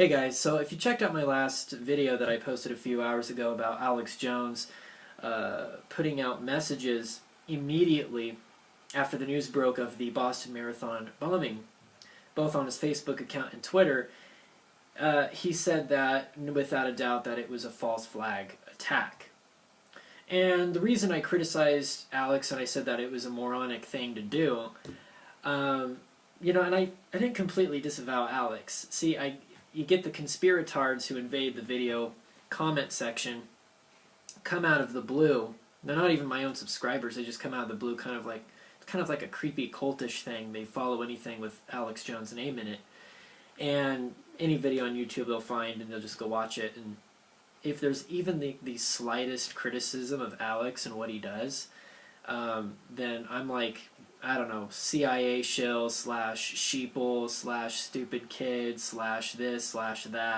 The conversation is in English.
Hey guys, so if you checked out my last video that I posted a few hours ago about Alex Jones putting out messages immediately after the news broke of the Boston Marathon bombing, both on his Facebook account and Twitter, he said that, without a doubt, that it was a false flag attack. And the reason I criticized Alex and I said that it was a moronic thing to do, and I didn't completely disavow Alex. See, you get the conspiratards who invade the video comment section, come out of the blue. They're not even my own subscribers. They just come out of the blue, kind of like a creepy cultish thing. They follow anything with Alex Jones' name in it, and any video on YouTube they'll find, and they'll just go watch it. And if there's even the slightest criticism of Alex and what he does, then I'm like, I don't know, CIA shill / sheeple / stupid kid / this / that.